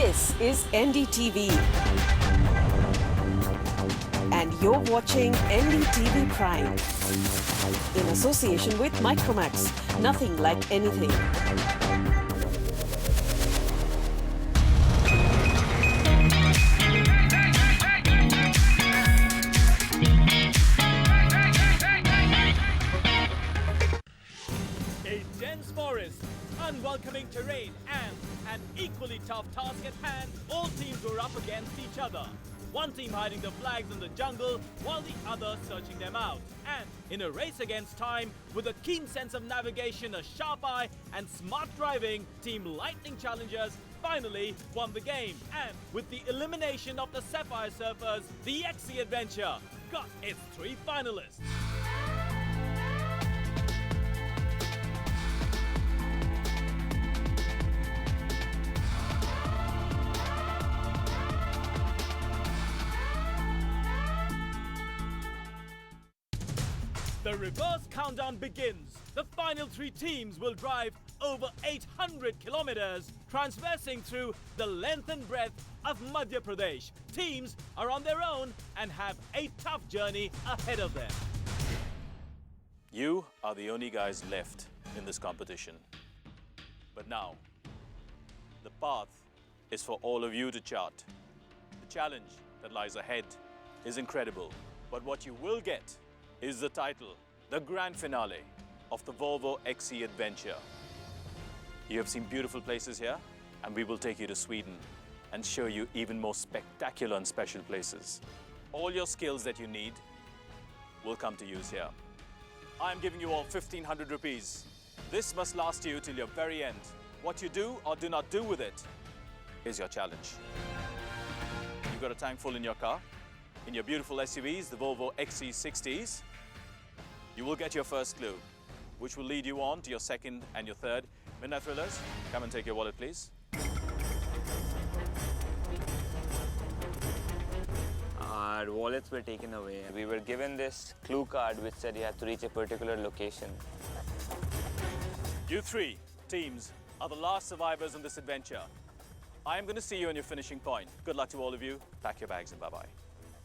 This is NDTV. And you're watching NDTV Prime. In association with Micromax. Nothing like anything. A dense forest, unwelcoming terrain, and an equally tough task at hand, all teams were up against each other. One team hiding the flags in the jungle, while the other searching them out. And in a race against time, with a keen sense of navigation, a sharp eye, and smart driving, Team Lightning Challengers finally won the game. And with the elimination of the Sapphire Surfers, the XC Adventure got its 3 finalists. The reverse countdown begins. The final 3 teams will drive over 800 kilometers, traversing through the length and breadth of Madhya Pradesh. Teams are on their own and have a tough journey ahead of them. You are the only guys left in this competition. But now, the path is for all of you to chart. The challenge that lies ahead is incredible, but what you will get is the title, the grand finale of the Volvo XC Adventure. You have seen beautiful places here, and we will take you to Sweden and show you even more spectacular and special places. All your skills that you need will come to use here. I'm giving you all 1,500 rupees. This must last you till your very end. What you do or do not do with it is your challenge. You've got a tank full in your car. In your beautiful SUVs, the Volvo XC60s, you will get your first clue, which will lead you on to your second and your third. Midnight Thrillers, come and take your wallet, please. Our wallets were taken away. We were given this clue card which said you had to reach a particular location. You 3 teams are the last survivors in this adventure. I am going to see you on your finishing point. Good luck to all of you. Pack your bags and bye-bye.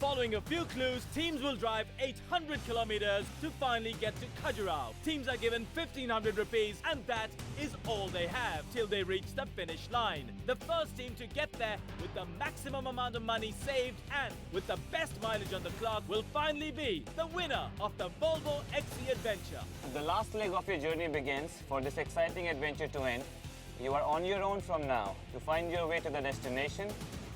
Following a few clues, teams will drive 800 kilometers to finally get to Khajuraho. Teams are given 1,500 rupees, and that is all they have till they reach the finish line. The first team to get there with the maximum amount of money saved and with the best mileage on the clock will finally be the winner of the Volvo XC Adventure. The last leg of your journey begins. For this exciting adventure to end, you are on your own from now to find your way to the destination.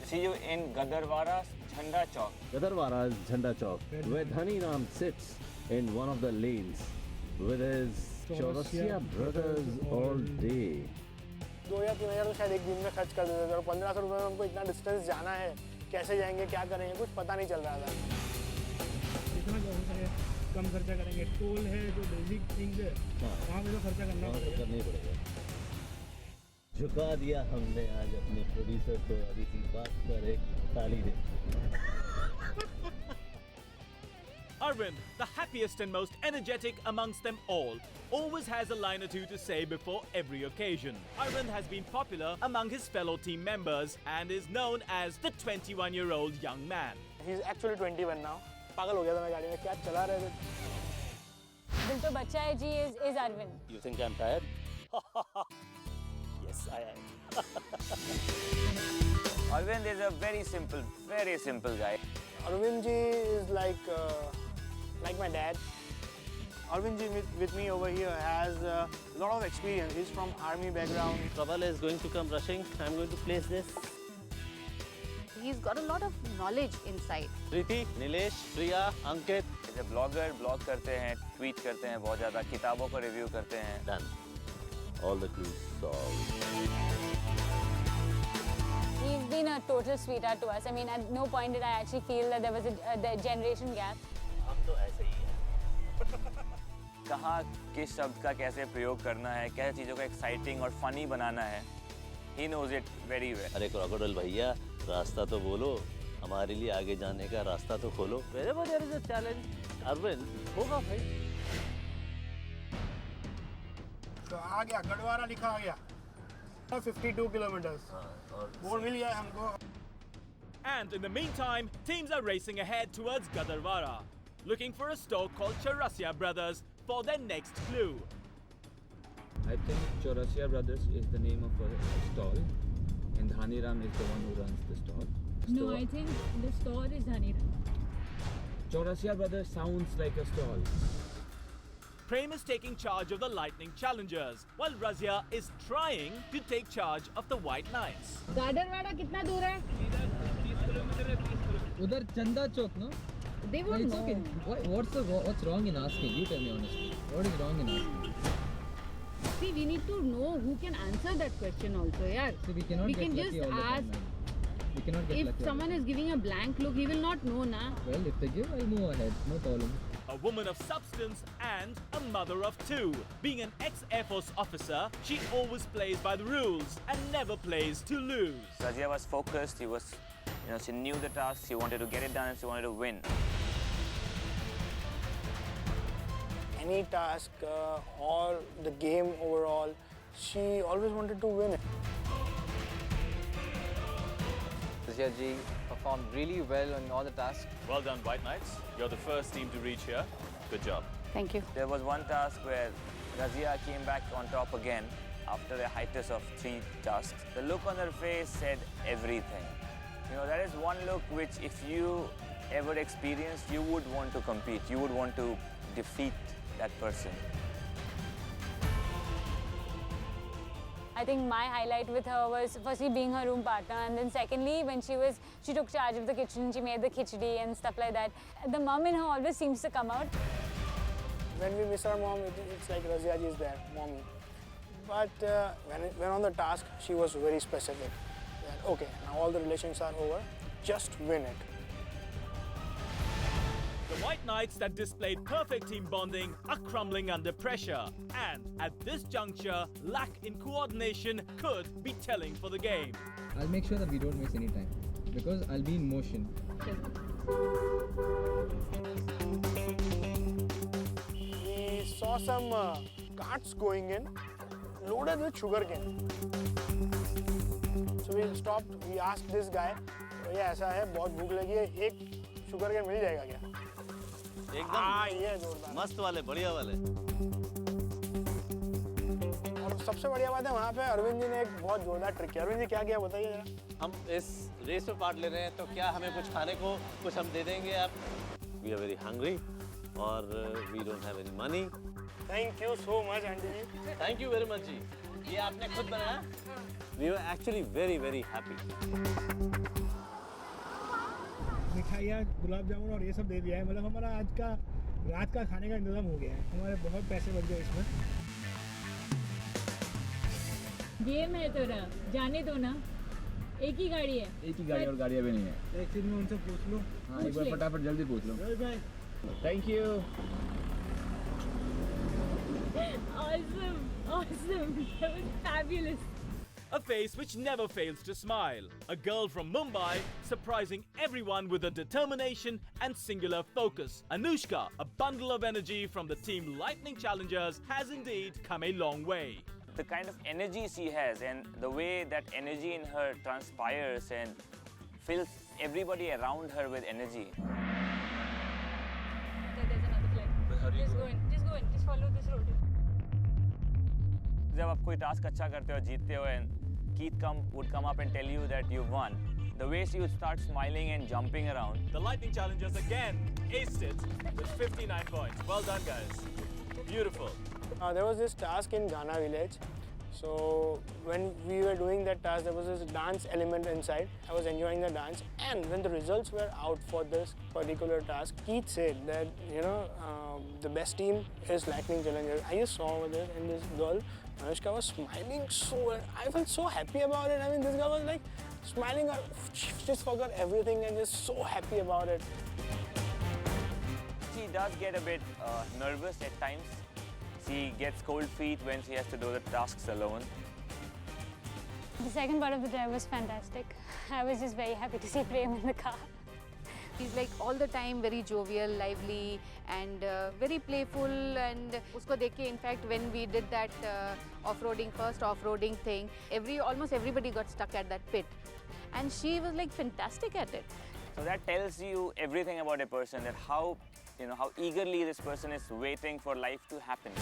See you in Gadarwara's Jhanda Chowk. Gadarwara's Jhanda Chowk, where Dhani Ram sits in one of the lanes with his Chaurasia brothers all day. 2 या 3 हज़ार तो शायद एक दिन में खर्च कर देते थे और 1500 रुपये में हमको इतना डिस्टेंस जाना है, कैसे जाएंगे, क्या करेंगे, कुछ पता नहीं चल रहा था। जितना कम खर्चा करेंगे, टोल है जो बेसिक थिंग्स है, वहाँ पे तो खर्चा करना पड़ेगा। झुका दिया हमने आज अपने प्रोड्यूसर को। अभी की बात पर एक ताली दे। Arvind, the happiest and most energetic amongst them all, always has a line or two to say before every occasion. Arvind has been popular among his fellow team members and is known as the 21-year-old young man. He's actually 21 now. पागल हो गया था मैं गाड़ी में, क्या चला रहे थे। दिल तो बच्चा है जी is Arvind. You think I'm tired? Yes, I am. Arvind is a very simple guy. Arvind ji is like my dad. Arvind ji with me over here has a lot of experience. He's from army background. Kavala is going to come rushing. I'm going to place this. He's got a lot of knowledge inside. Preeti, Nilesh, Priya, Ankit. He's a blogger, blog करते हैं, tweet करते हैं बहुत ज़्यादा, किताबों को review करते हैं. Done. All the clues solved. He's been a total sweetheart to us. I mean, at no point did I actually feel that there was the generation gap. हम तो ऐसे ही हैं. कहाँ किस शब्द का कैसे प्रयोग करना है, कैसे चीज़ों को exciting और funny बनाना है. He knows it very well. अरे क्रोकोडाइल भैया, रास्ता तो बोलो. हमारे लिए आगे जाने का रास्ता तो खोलो. Wherever there is a challenge, Arvind, होगा भाई. तो आ गया, गढ़वारा लिखा आ गया। 52 kilometers. वो मिल गया हमको. And in the meantime, teams are racing ahead towards Gadarwara, looking for a store called Chaurasia Brothers for their next clue. I think Chaurasia Brothers is the name of a stall, and Dhaniram is the one who runs the stall. No, I think the store is Dhaniram. Chaurasia Brothers sounds like a stall. Prem is taking charge of the Lightning Challengers, while Razia is trying to take charge of the White Knights. Gadarwara कितना दूर है? Udhar Chanda Chowk, no? They won't know. Okay. What's wrong in asking? You tell me honestly. What is wrong in asking? See, we need to know who can answer that question also, yeah. So we cannot We get can lucky just all the time, ask. man. We cannot get If lucky all the someone time. is giving a blank look, he will not know, na. Well, if they give, I'll move ahead. No problem. A woman of substance and a mother of two. Being an ex-Air Force officer, she always plays by the rules and never plays to lose. Razia was focused. She knew the task. She wanted to get it done and she wanted to win. Any task or the game overall, she always wanted to win it. Razia ji performed really well on all the tasks. Well done, White Knights. You're the first team to reach here. Good job. Thank you. There was one task where Razia came back on top again after a hiatus of 3 tasks. The look on her face said everything. That is one look which if you ever experienced, you would want to compete. You would want to defeat that person. I think my highlight with her was firstly being her room partner, and then secondly when she took charge of the kitchen, she made the khichdi and stuff like that. The mum in her always seems to come out. When we miss our mom, it's like Razia ji is there, mommy. But when on the task, she was very specific. That, okay, now all the relations are over, just win it. The White Knights that displayed perfect team bonding are crumbling under pressure. And at this juncture, lack in coordination could be telling for the game. I'll make sure that we don't miss any time because I'll be in motion. We saw some carts going in, loaded with sugarcane. So we stopped, we asked this guy, भैया ऐसा है, बहुत भूख लगी है, एक sugarcane मिल जाएगा क्या? हाँ, ये जोरदार। मस्त वाले, बढ़िया वाले। और सबसे बढ़िया बात है वहाँ पे अरविंद जी ने एक बहुत जोरदार ट्रिक किया। अरविंद जी क्या किया बताइए जरा। हम इस रेस में पार्ट ले रहे हैं तो क्या हमें कुछ खाने को कुछ हम दे देंगे आप? We are very hungry और we don't have any money. Thank you so much aunty ji. Thank you very much जी। ये आपने खुद बनाया? We were actually very very happy. मिठाइयाँ, गुलाब जामुन और ये सब दे दिया है, मतलब हमारा आज का रात का खाने का इंतजाम हो गया है, हमारे बहुत पैसे बच गए इसमें। गेम है तेरा, जाने दो ना, एक ही गाड़ी है। एक ही गाड़ी और गाड़ियाँ भी नहीं है। एक चीज में उनसे पूछ लो। हाँ, एक बार फटाफट जल्दी पूछ लो। Thank you. Awesome, awesome, that was fabulous. A face which never fails to smile. A girl from Mumbai surprising everyone with her determination and singular focus. Anushka, a bundle of energy from the team Lightning Challengers, has indeed come a long way. The kind of energy she has and the way that energy in her transpires and fills everybody around her with energy. There's another flight. Just go in, just follow this road. जब आप कोई task अच्छा करते हो, जीतते हो and Keith would come up and tell you that you've won, the way she would start smiling and jumping around. The Lightning Challengers again aced it with 59 points. Well done, guys. Beautiful. There was this task in Ghana village. So when we were doing that task, there was this dance element inside. I was enjoying the dance, and when the results were out for this particular task, Keith said that the best team is Lightning Challengers. I just saw over there, and this girl, Anushka, was smiling so well. I felt so happy about it. I mean, this girl was like smiling. She just forgot everything and just so happy about it. She does get a bit nervous at times. She gets cold feet when she has to do the tasks alone. The second part of the drive was fantastic. I was just very happy to see Prem in the car. He's like all the time very jovial, lively and very playful. And usko dekh ke, in fact, when we did that first off-roading thing, almost everybody got stuck at that pit. And she was like fantastic at it. So that tells you everything about a person, that how eagerly this person is waiting for life to happen.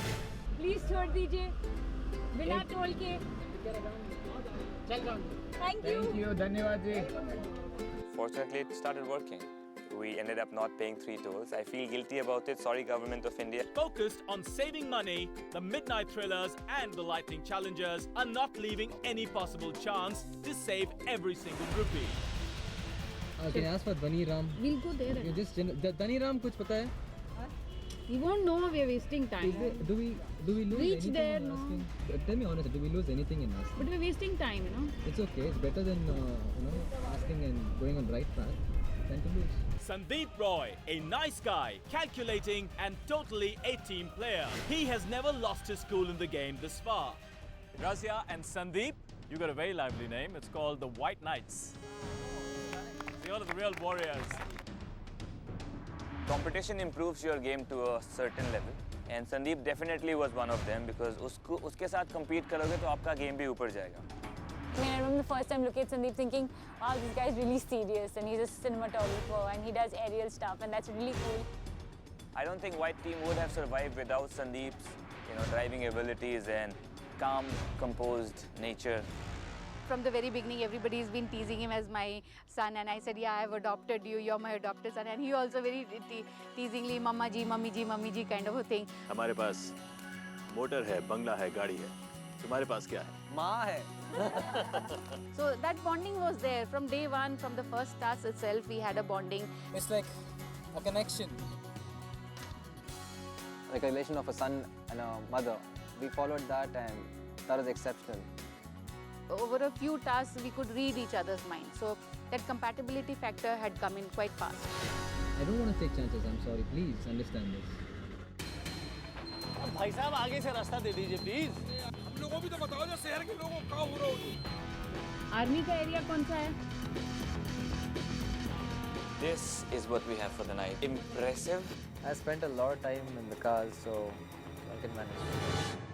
Please छोड़ दीजिए बिना toll के Thank you. धन्यवाद जी. Fortunately, it started working. We ended up not paying 3 tolls. I feel guilty about it. Sorry, Government of India. Focused on saving money, the Midnight Thrillers and the Lightning Challengers are not leaving any possible chance to save every single rupee. Can I ask for Dhani Ram? We'll go there. You just Dhani Ram कुछ पता है? You won't know. We are wasting time. Do we lose Reach anything there, in no. asking? Tell me honestly, do we lose anything in asking? But we're wasting time, you know. It's okay. It's better than asking and going on right path than to lose. Sandeep Roy, a nice guy, calculating and totally a team player. He has never lost his cool in the game this far. Razia and Sandeep, you got a very lively name. It's called the White Knights. You're the real warriors. Competition improves your game to a certain level, and Sandeep definitely was one of them because उसके साथ compete करोगे तो आपका game भी ऊपर जाएगा. I mean, I remember the first time looking at Sandeep thinking, wow, this guy is really serious and he's a cinematographer and he does aerial stuff and that's really cool. I don't think White Team would have survived without Sandeep's driving abilities and calm, composed nature. From the very beginning, everybody's been teasing him as my son, and I said, yeah, I've adopted you, you're my adopted son. And he also very teasingly, Mama ji, Mummy ji kind of a thing. हमारे पास motor है, बंगला है, गाड़ी है. तुम्हारे पास क्या है? माँ है. So that bonding was there from day one, from the first task itself, we had a bonding. It's like a connection. Like a relation of a son and a mother. We followed that and that was exceptional. Over a few tasks, we could read each other's mind. So that compatibility factor had come in quite fast. I don't want to take chances. I'm sorry. Please understand this. भाई साहब आगे से रास्ता दे दीजिए please. हम लोगों भी तो बताओ जो शहर के लोगों का हो रहा हो. आर्मी का एरिया कौन सा है? This is what we have for the night. Impressive. I spent a lot of time in the cars, so I can manage.